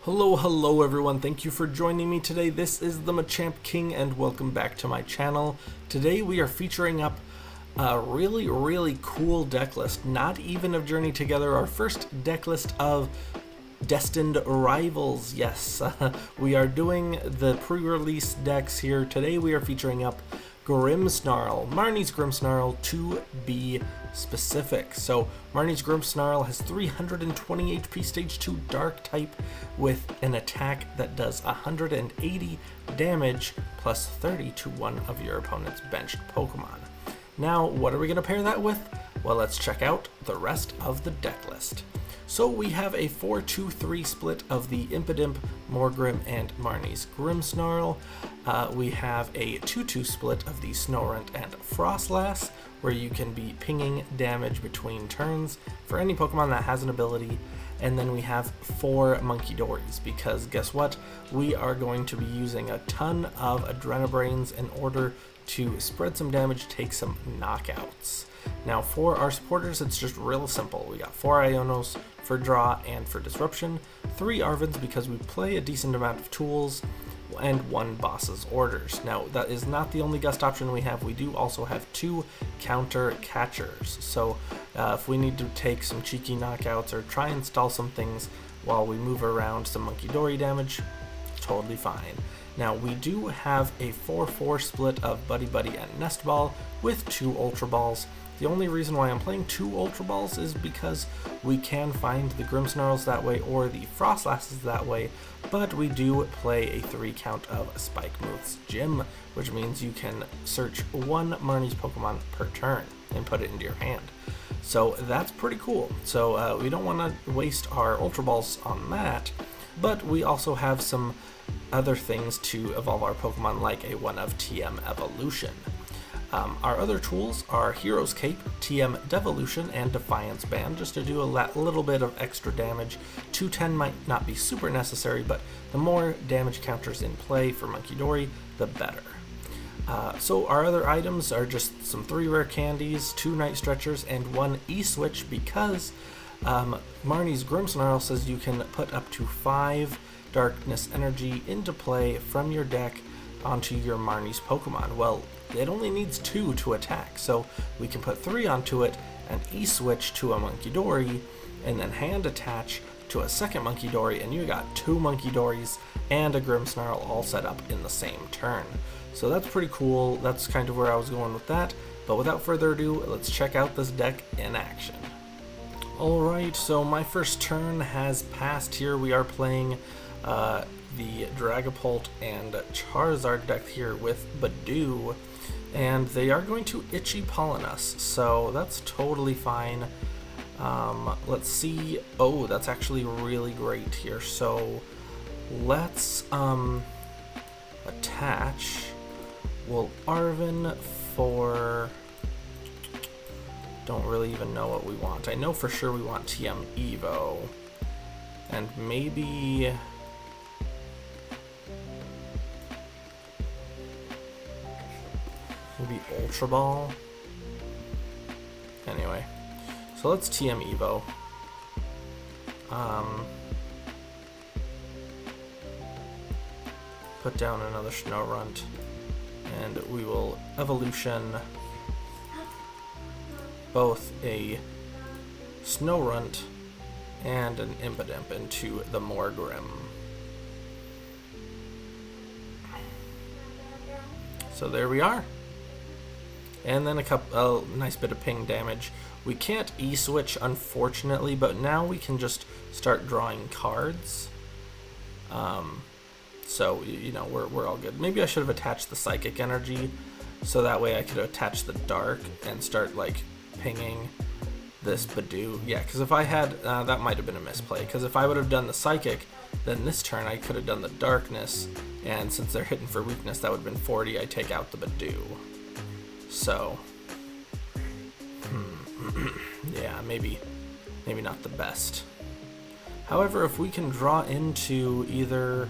Hello everyone, thank you for joining me today. This is the Machamp King and welcome back to my channel. Today we are featuring up a really cool deck list, not even of Journey Together, our first deck list of Destined Rivals. Yes, we are doing the pre-release decks here. Today we are featuring up Grimmsnarl, Marnie's Grimmsnarl to be specific. So Marnie's Grimmsnarl has 320 HP stage 2 dark type with an attack that does 180 damage plus 30 to one of your opponent's benched Pokemon. Now what are we going to pair that with? Well, let's check out the rest of the deck list. So we have a 4-2-3 split of the Impidimp, Morgrem, and Marnie's Grimmsnarl. We have a 2-2 split of the Snorunt and Froslass, where you can be pinging damage between turns for any Pokemon that has an ability. And then we have 4 Munkidoris, because guess what? We are going to be using a ton of Adrenabrains in order to spread some damage, take some knockouts. Now for our supporters, it's just real simple. We got 4 Ionos for draw and for disruption, 3 Arvens because we play a decent amount of tools, and 1 boss's orders. Now that is not the only gust option we have. We do also have 2 counter catchers. So if we need to take some cheeky knockouts or try and stall some things while we move around some Munkidori damage, totally fine. Now we do have a 4-4 split of Buddy-Buddy and Nest Ball with 2 Ultra Balls. The only reason why I'm playing 2 Ultra Balls is because we can find the Grimmsnarls that way or the Frostlasses that way, but we do play a 3 count of Spikemuth's Gym, which means you can search 1 Marnie's Pokemon per turn and put it into your hand. So that's pretty cool. So we don't want to waste our Ultra Balls on that, but we also have some other things to evolve our Pokemon, like a 1 of TM Evolution. Our other tools are Hero's Cape, TM Devolution, and Defiance Band, just to do a little bit of extra damage. 210 might not be super necessary, but the more damage counters in play for Munkidori, the better. So our other items are just some 3 rare candies, 2 Night Stretchers, and 1 E-Switch, because Marnie's Grimmsnarl says you can put up to 5 Darkness Energy into play from your deck onto your Marnie's Pokemon. Well, it only needs 2 to attack, so we can put 3 onto it and E-Switch to a Munkidori, and then hand attach to a second Munkidori, and you got 2 Munkidoris and a Grimmsnarl all set up in the same turn. So that's pretty cool. That's kind of where I was going with that, but without further ado, let's check out this deck in action. Alright, so my first turn has passed here. We are playing the Dragapult and Charizard deck here with Badoo, and they are going to Itchy Pollen us, so that's totally fine. Let's see. Oh, that's actually really great here. So let's attach. We'll Arven for, don't really even know what we want. I know for sure we want TM Evo, and maybe Ultra Ball. Anyway, so let's TM Evo. Put down another Snorunt, and we will Evolution both a Snorunt and an Impidimp into the Morgrem. So there we are. And then a nice bit of ping damage. We can't E-Switch, unfortunately, but now we can just start drawing cards. So, you know, we're all good. Maybe I should have attached the Psychic Energy, so that way I could attach the Dark and start, like, pinging this Badoo. Yeah, because if I had, that might have been a misplay, because if I would have done the Psychic, then this turn I could have done the Darkness, and since they're hitting for weakness, that would have been 40. I take out the Badoo. So, yeah, maybe not the best. However, if we can draw into either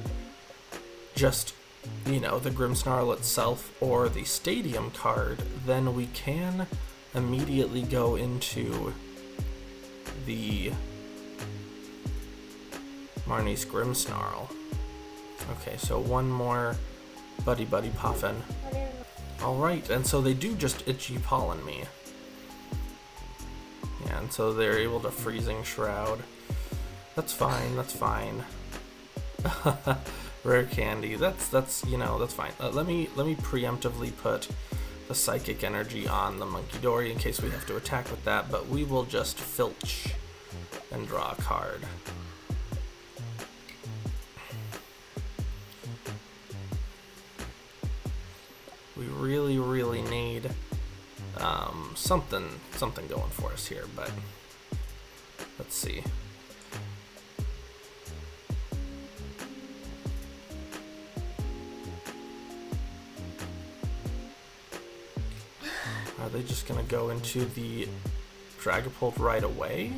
just, you know, the Grimmsnarl itself or the Stadium card, then we can immediately go into the Marnie's Grimmsnarl. Okay, so one more Buddy-Buddy Poffin. Alright, and so they do just itchy pollen me. Yeah, and so they're able to Freezing Shroud. That's fine, that's fine. Rare Candy, that's you know, that's fine. Let me preemptively put the Psychic Energy on the Munkidori in case we have to attack with that, but we will just filch and draw a card. We really need something going for us here, but let's see. Are they just gonna go into the Dragapult right away?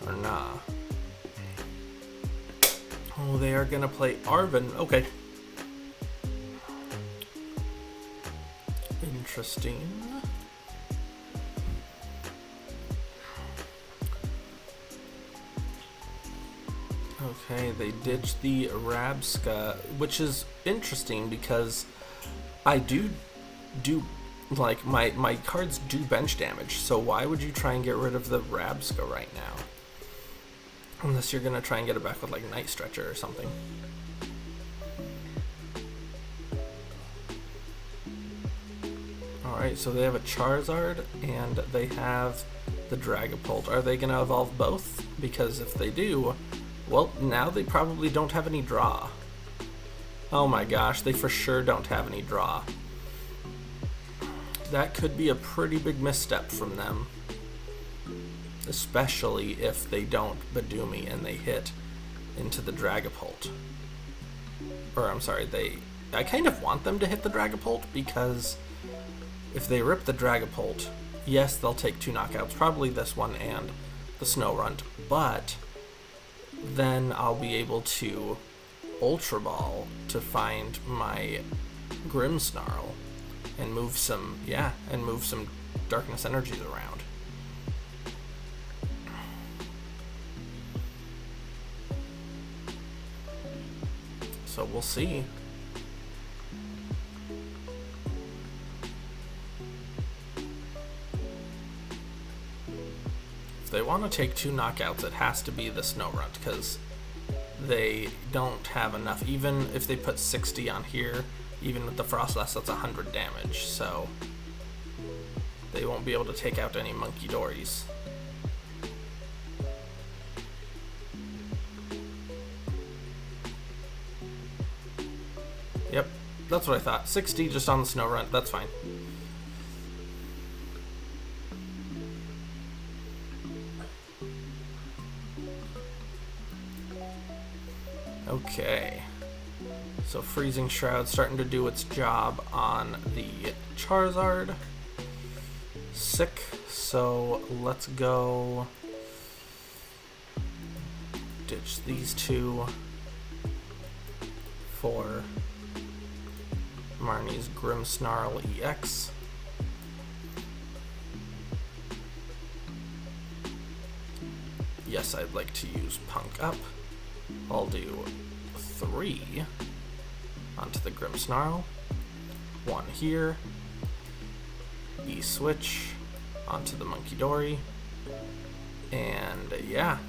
Or nah? Oh, they are gonna play Arven. Okay. Interesting. Okay, they ditched the Rabska, which is interesting because I do like my cards do bench damage, so why would you try and get rid of the Rabska right now? Unless you're gonna try and get it back with like Night Stretcher or something. Alright, so they have a Charizard and they have the Dragapult. Are they gonna evolve both? Because if they do, well, now they probably don't have any draw. Oh my gosh, they for sure don't have any draw. That could be a pretty big misstep from them. Especially if they don't Badoomy and they hit into the Dragapult. Or, I'm sorry, I kind of want them to hit the Dragapult because if they rip the Dragapult, yes, they'll take 2 knockouts, probably this one and the Snorunt, but then I'll be able to Ultra Ball to find my Grimmsnarl and move some Darkness Energies around. So we'll see. If they want to take 2 knockouts, it has to be the Snorunt, because they don't have enough. Even if they put 60 on here, even with the Froslass, that's 100 damage, so they won't be able to take out any Munkidoris. Yep, that's what I thought. 60 just on the Snorunt, that's fine. Okay, so Freezing Shroud starting to do its job on the Charizard. Sick, so let's go ditch these 2 for Marnie's Grimmsnarl EX. Yes, I'd like to use Punk Up. I'll do 3 onto the Grimmsnarl, 1 here, E-Switch onto the Munkidori, and yeah,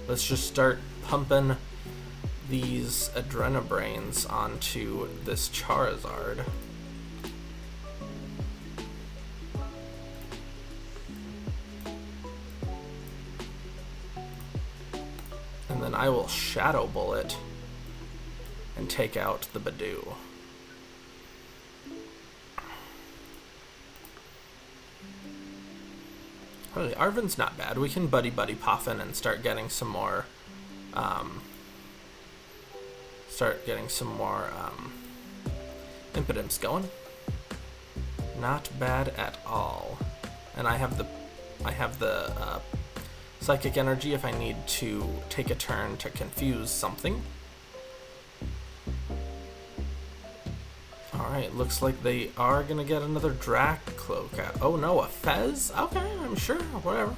let's just start pumping these Adrenabrains onto this Charizard. And then I will Shadow Bullet and take out the Badoo. Really, Arven's not bad. We can Buddy-Buddy Poffin and start getting some more Impidimps going. Not bad at all. And I have the Psychic Energy if I need to take a turn to confuse something. Alright, looks like they are gonna get another Dracloak out. Oh no, a Fez? Okay, I'm sure, whatever.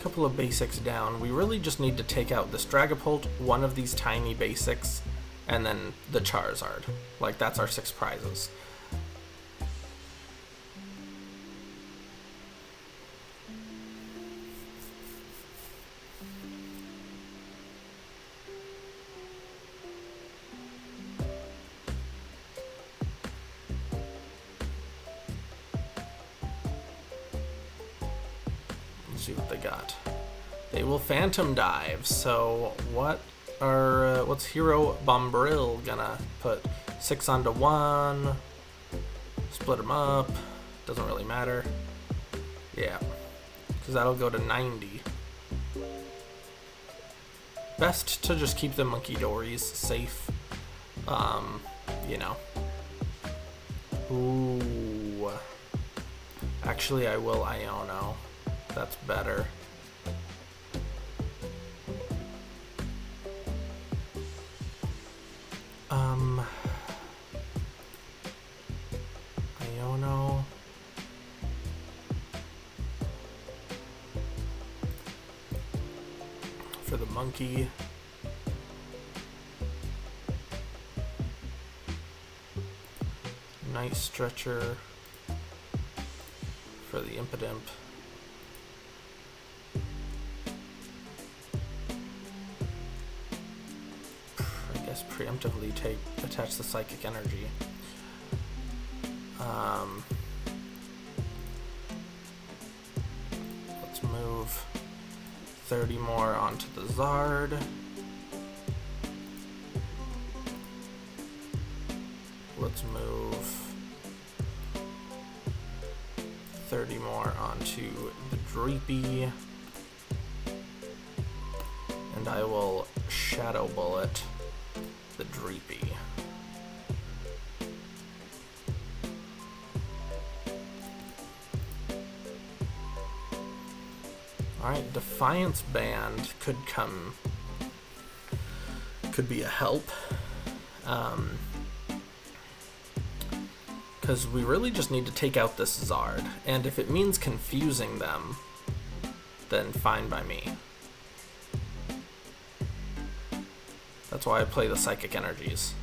couple of basics down. We really just need to take out this Dragapult, one of these tiny basics, and then the Charizard. Like, that's our 6 prizes. See what they got. They will Phantom Dive. So what's Hero Bombril gonna put? 6 onto 1. Split them up. Doesn't really matter. Yeah, because that'll go to 90. Best to just keep the Munkidoris safe. You know. Ooh. Actually, I will Iono. That's better. Iono. For the monkey. Night Stretcher for the Impidimp. Preemptively attach the Psychic Energy. Let's move 30 more onto the Zard. Let's move 30 more onto the Dreepy. And I will Shadow Bullet the Dreepy. Alright, Defiance Band could be a help. Because we really just need to take out this Zard, and if it means confusing them, then fine by me. That's why I play the Psychic Energies.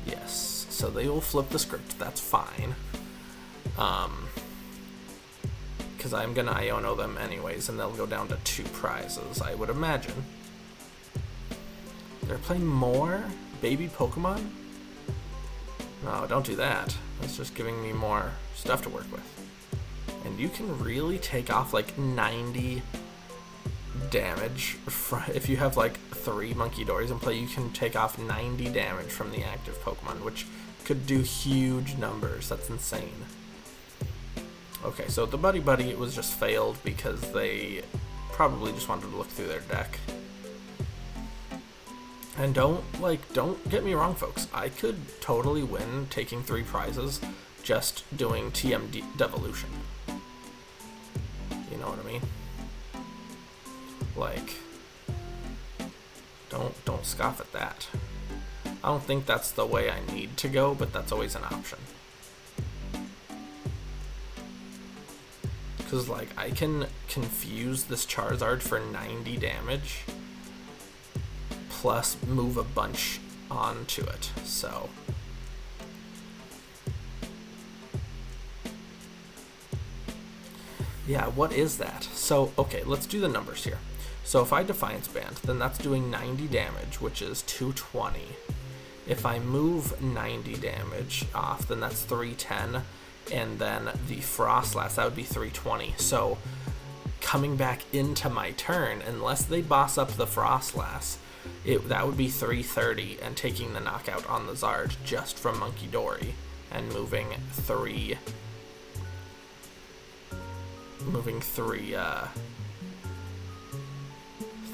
Yes, so they will flip the script, that's fine. Because I'm gonna Iono them anyways, and they'll go down to 2 prizes, I would imagine. They're playing more baby Pokemon? No, don't do that. That's just giving me more stuff to work with. And you can really take off like 90 damage. If you have like 3 Munkidoris in play, you can take off 90 damage from the active Pokemon, which could do huge numbers. That's insane. Okay, so the Buddy-Buddy was just failed because they probably just wanted to look through their deck. And don't get me wrong, folks. I could totally win taking 3 prizes just doing TM Devolution. You know what I mean? Like, don't scoff at that. I don't think that's the way I need to go, but that's always an option. Because, like, I can confuse this Charizard for 90 damage, plus move a bunch onto it, so... Yeah, what is that? So, okay, let's do the numbers here. So if I Defiance Band, then that's doing 90 damage, which is 220. If I move 90 damage off, then that's 310, and then the Froslass, that would be 320. So coming back into my turn, unless they boss up the Froslass, that would be 330, and taking the knockout on the Zard just from Munkidori, and moving three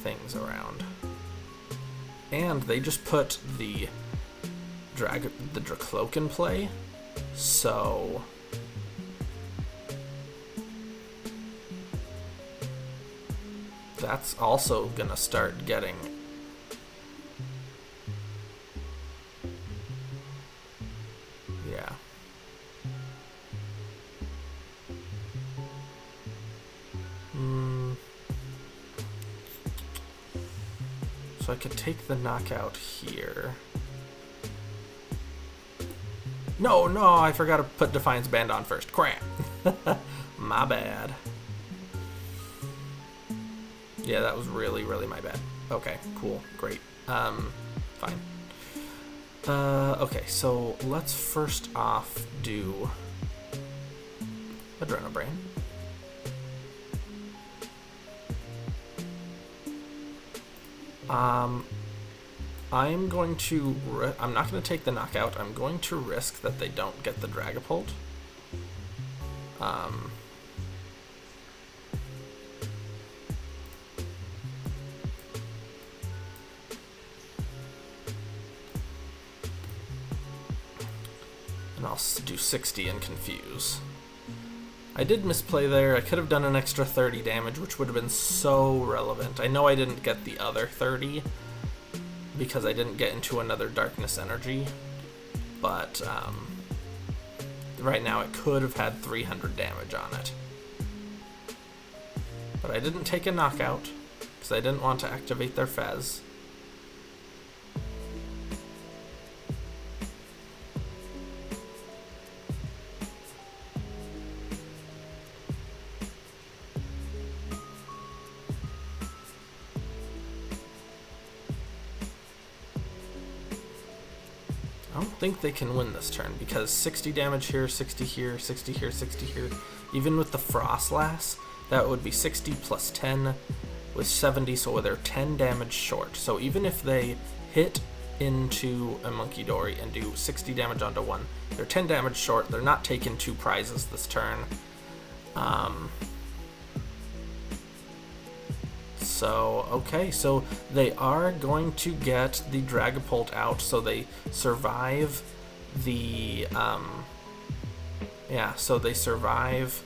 things around. And they just put the Dracloak in play, so that's also gonna start getting yeah. So I could take the knockout here. No, I forgot to put Defiance Band on first. Crap. My bad. Yeah, that was really my bad. Okay, cool, great. Fine. Okay, so let's first off do Adrenobrain. I'm not going to take the knockout. I'm going to risk that they don't get the Dragapult. And I'll do 60 and confuse. I did misplay there. I could have done an extra 30 damage, which would have been so relevant. I know I didn't get the other 30 because I didn't get into another Darkness Energy, but right now it could have had 300 damage on it. But I didn't take a knockout because I didn't want to activate their Fez. I don't think they can win this turn because 60 damage here, 60 here, 60 here, 60 here. Even with the Froslass, that would be 60 plus 10 with 70, so they're 10 damage short. So even if they hit into a Munkidori and do 60 damage onto one, they're 10 damage short. They're not taking 2 prizes this turn. Okay, so they are going to get the Dragapult out, so they survive the, so they survive.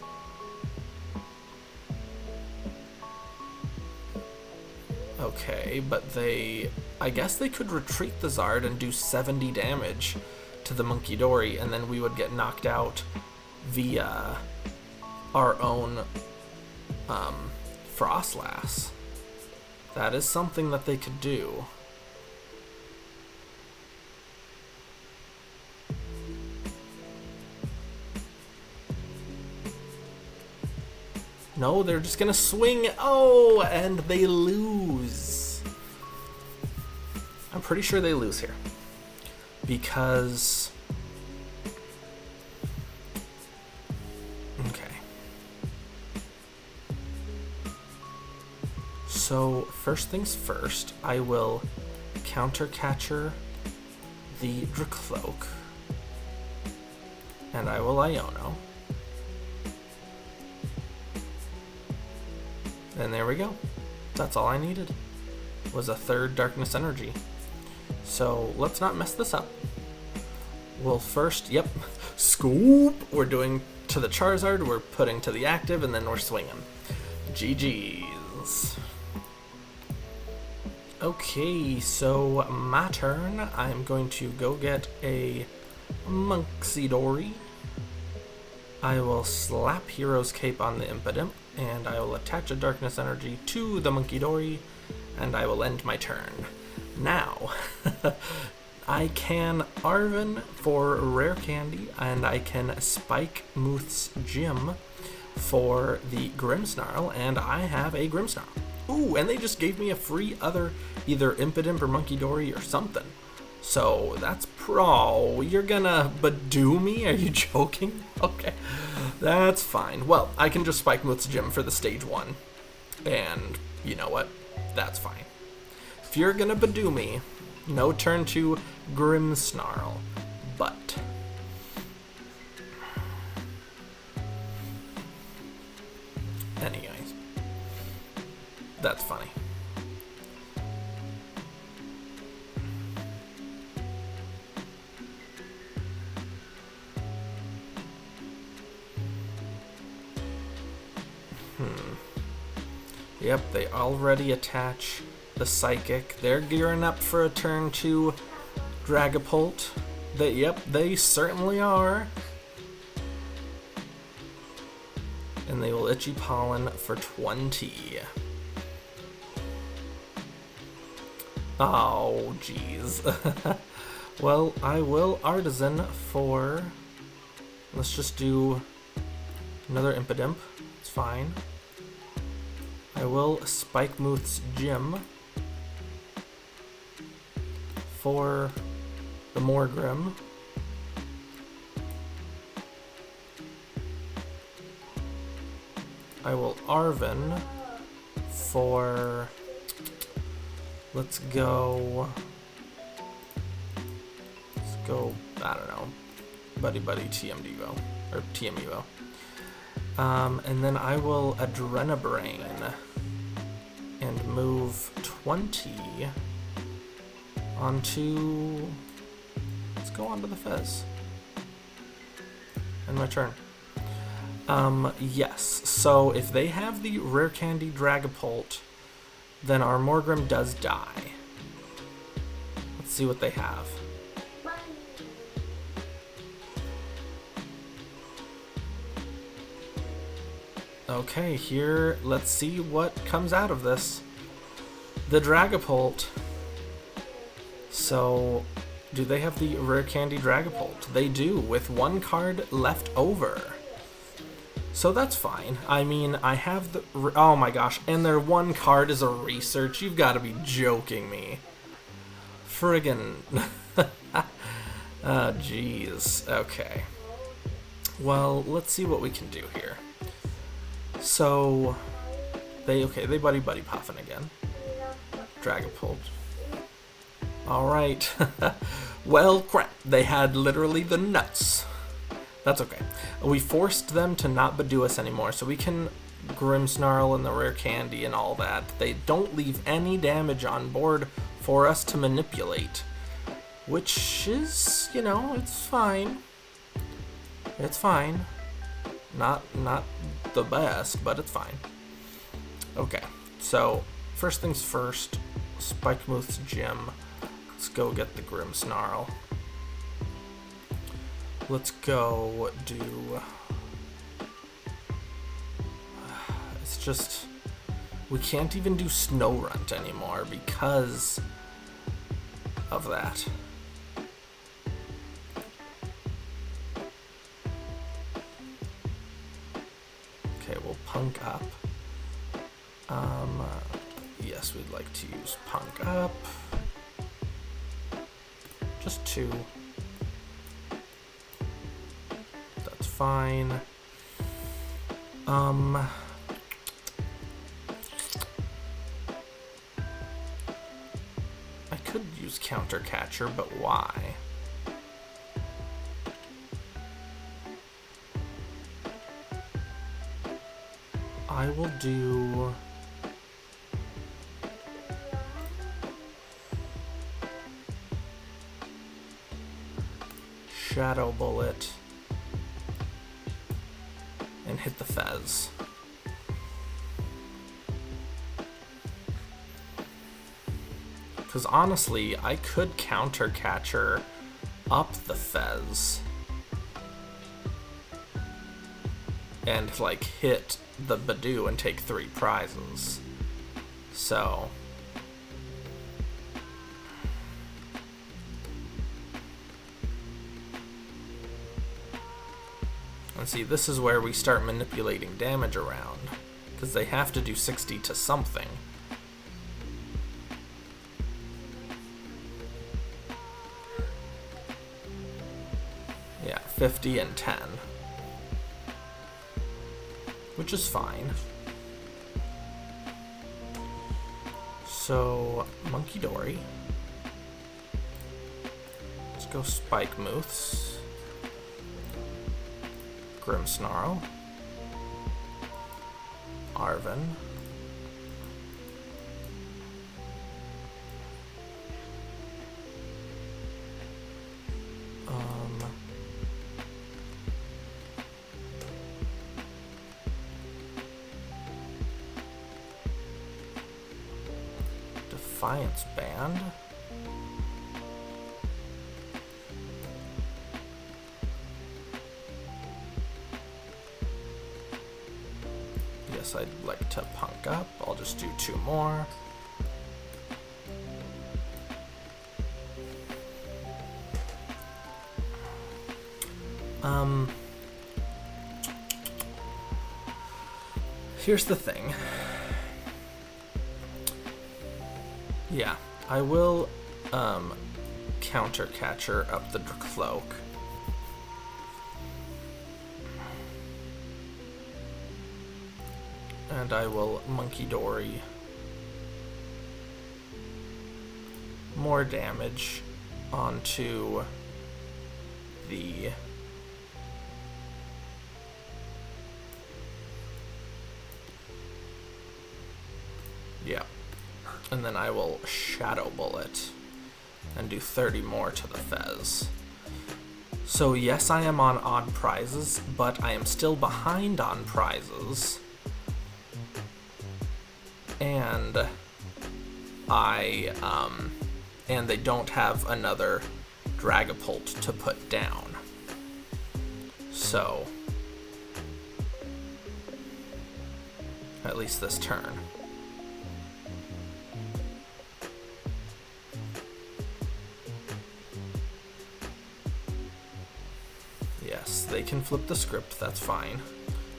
Okay, but I guess they could retreat the Zard and do 70 damage to the Munkidori, and then we would get knocked out via our own, Froslass. That is something that they could do. No, they're just gonna swing. Oh, and they lose. I'm pretty sure they lose here. Because... okay. So, first things first, I will countercatcher the Dracloak. And I will Iono. And there we go. That's all I needed. Was a third Darkness Energy. So let's not mess this up. We'll first, scoop. We're doing to the Charizard, we're putting to the active, and then we're swinging. GG's. Okay, so my turn. I'm going to go get a Munkidori. I will slap Hero's Cape on the Impidimp, and I will attach a Darkness Energy to the Munkidori, and I will end my turn. Now, I can Arven for Rare Candy, and I can Spikemuth's Gym for the Grimmsnarl, and I have a Grimmsnarl. Ooh, and they just gave me a free other, either Impidimp or Munkidori or something. So that's pro. You're gonna Badoo me? Are you joking? Okay, that's fine. Well, I can just Spikemuth's Gym for the stage 1. And you know what? That's fine. If you're gonna Badoo me, no turn to Grimmsnarl. But anyways, that's funny. Yep, they already attach the Psychic. They're gearing up for a turn 2 Dragapult. They certainly are. And they will Itchy Pollen for 20. Oh, jeez. Well, I will Artisan for... Let's just do another Impidimp. It's fine. I will Spikemuth Gym for the Morgrem. I will Arven for... Let's go, I don't know, Buddy-Buddy TMDO, or TMUO. And then I will Adrenabrain and move 20 onto, let's go onto the Fez. And my turn. Yes, so if they have the Rare Candy Dragapult, then our Morgrem does die. Let's see what they have. Okay, here, let's see what comes out of this. The Dragapult. So, do they have the Rare Candy Dragapult? They do, with one card left over. So that's fine. I mean, I have the... Oh my gosh, and their one card is a research? You've got to be joking me. Friggin... Oh, jeez. Okay. Well, let's see what we can do here. So... They Buddy-Buddy Poffin again. Dragapult. Alright. Well, crap. They had literally the nuts. That's okay. We forced them to not Badoo us anymore, so we can Grimmsnarl and the Rare Candy and all that. They don't leave any damage on board for us to manipulate. Which is, you know, it's fine. It's fine. Not the best, but it's fine. Okay, so first things first, Spikemuth's Gym. Let's go get the Grimmsnarl. Let's go do... It's just... We can't even do Snorunt anymore because of that. Okay, we'll Punk up. Yes, we'd like to use Punk up. Just 2. That's fine. I could use Counter Catcher, but why? I will do... Shadow Bullet and hit the Fez. Because honestly, I could Counter Catcher up the Fez and like hit the Badoo and take 3 prizes. So and see, this is where we start manipulating damage around, because they have to do 60 to something. Yeah, 50 and 10. Which is fine. So, Munkidori. Let's go Spikemuths. Grimmsnarl, Arven, Defiance Band. I'd like to Punk up. I'll just do 2 more. Here's the thing. Yeah, I will counter catcher up the cloak. And I will Munkidori more damage onto the and then I will Shadow Bullet and do 30 more to the Fez. So yes, I am on odd prizes, but I am still behind on prizes. And and they don't have another Dragapult to put down. So, at least this turn. Yes, they can flip the script, that's fine.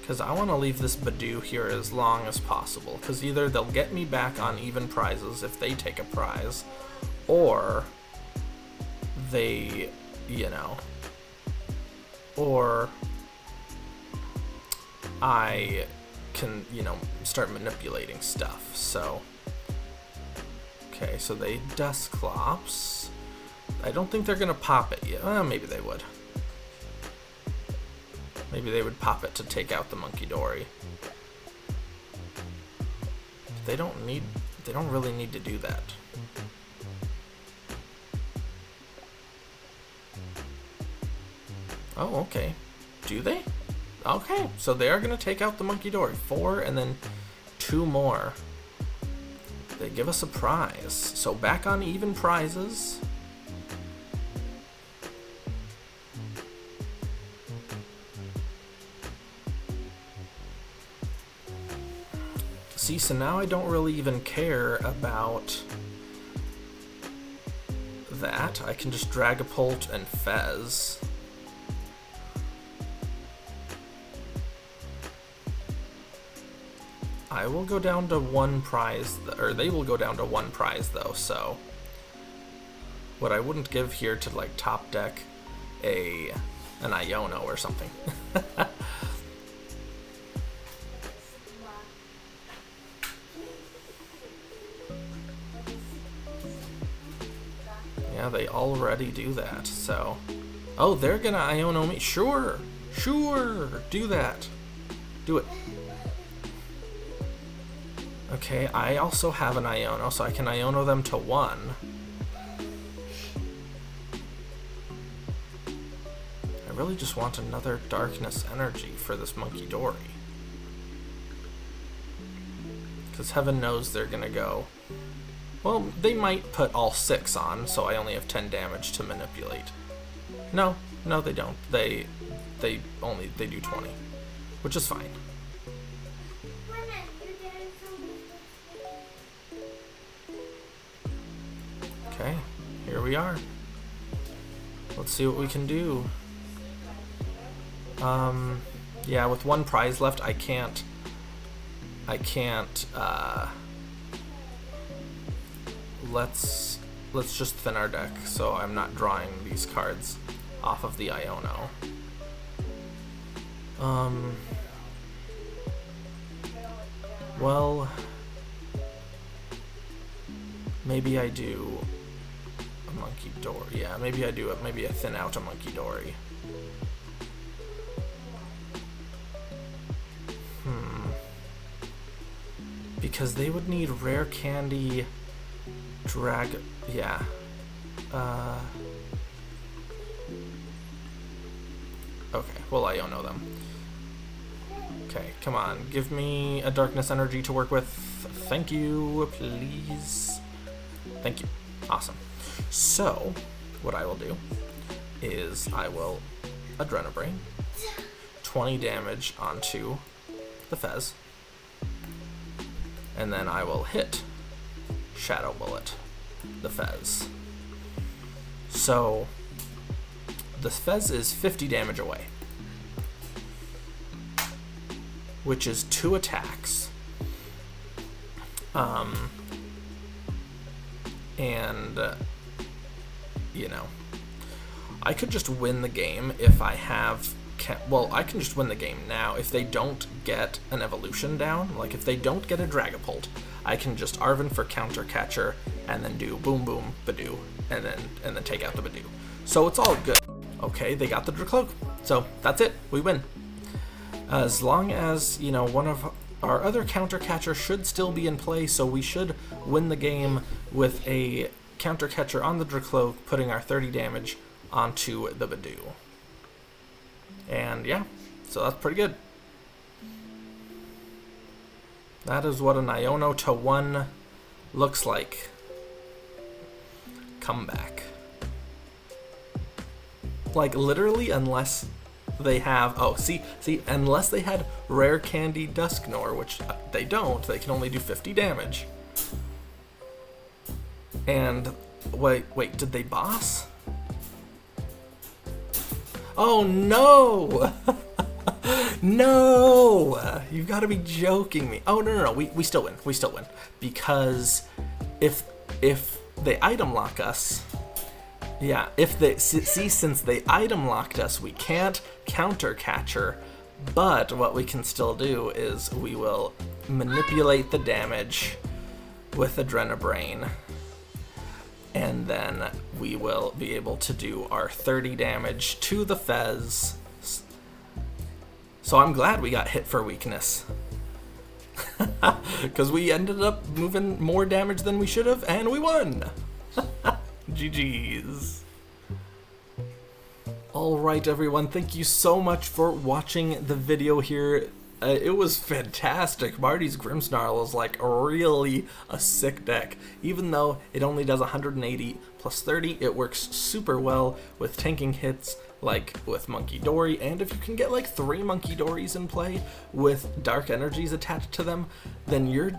Because I want to leave this Badoo here as long as possible. Because either they'll get me back on even prizes if they take a prize, or they, you know, or I can, you know, start manipulating stuff. So, okay, so they Dusclops. I don't think they're going to pop it yet. Maybe they would. Maybe they would pop it to take out the Munkidori. They don't really need to do that. Oh, okay. Do they? Okay, so they are going to take out the Munkidori. 4 and then 2 more. They give us a prize. So back on even prizes. See, so now I don't really even care about that. I can just Dragapult and Fez. I will go down to 1 prize, or they will go down to 1 prize though, so what I wouldn't give here to like top deck an Iono or something. Yeah, they already do that, so... Oh, they're gonna Iono me. Sure! Sure! Do that. Do it. Okay, I also have an Iono, so I can Iono them to 1. I really just want another Darkness Energy for this Munkidori. Because heaven knows they're gonna go... Well, they might put all 6 on, so I only have 10 damage to manipulate. No, they don't. They do 20, which is fine. Okay, here we are. Let's see what we can do. Yeah, with 1 prize left, I can't, let's just thin our deck so I'm not drawing these cards off of the Iono. Well, maybe I do a Munkidori. Yeah, maybe I do it. Maybe I thin out a Munkidori. Because they would need Rare Candy yeah. Okay, well, Iono them. Okay, come on. Give me a Darkness Energy to work with. Thank you, please. Thank you. Awesome. So, what I will do is I will Adrenabrain, 20 damage onto the Fez, and then I will hit Shadow Bullet the Fez. So the Fez is 50 damage away. which is 2 attacks. You know, I could just win the game if I have... Well, I can just win the game now. If they don't get an evolution down, like if they don't get a Dragapult, I can just Arven for Counter Catcher, and then do Boom Boom Badoo, and then take out the Badoo. So it's all good. Okay, they got the Dracloak. So that's it. We win. As long as, you know, one of our other Counter Catcher should still be in play, so we should win the game with a Counter Catcher on the Dracloak, putting our 30 damage onto the Badoo. And yeah, so that's pretty good. That is what an Iono to 1 looks like. Comeback. Like literally, unless they have, oh, see, unless they had Rare Candy Dusknoir, which they don't, they can only do 50 damage. And wait, did they boss? Oh no! No! You've got to be joking me. Oh no, we still win. We still win. Because if they item lock us, yeah, if they see, since they item locked us, we can't Counter Catcher, but what we can still do is we will manipulate the damage with Adrenabrain, and then we will be able to do our 30 damage to the Fez. So I'm glad we got hit for weakness. Because we ended up moving more damage than we should have, and we won! GG's. Alright everyone, thank you so much for watching the video here. It was fantastic. Marty's Grimmsnarl is like really a sick deck. Even though it only does 180 plus 30, it works super well with tanking hits like with Munkidori, and if you can get like 3 Munkidoris in play with dark energies attached to them, then you're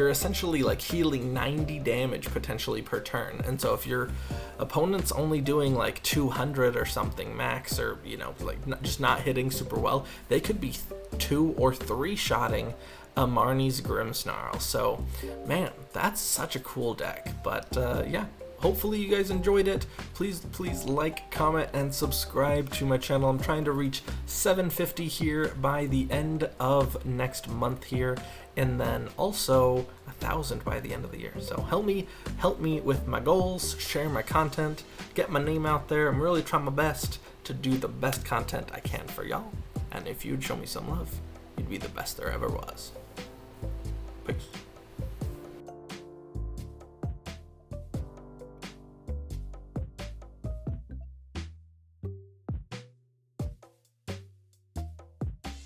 essentially like healing 90 damage potentially per turn. And so if your opponent's only doing like 200 or something max, or you know, like just not hitting super well, they could be 2 or 3 shotting a Marnie's Grimmsnarl. So man, that's such a cool deck. But yeah, hopefully you guys enjoyed it. Please like, comment, and subscribe to my channel. I'm trying to reach 750 here by the end of next month here, and then also 1,000 by the end of the year. So help me with my goals, share my content, get my name out there. I'm really trying my best to do the best content I can for y'all. And if you'd show me some love, you'd be the best there ever was.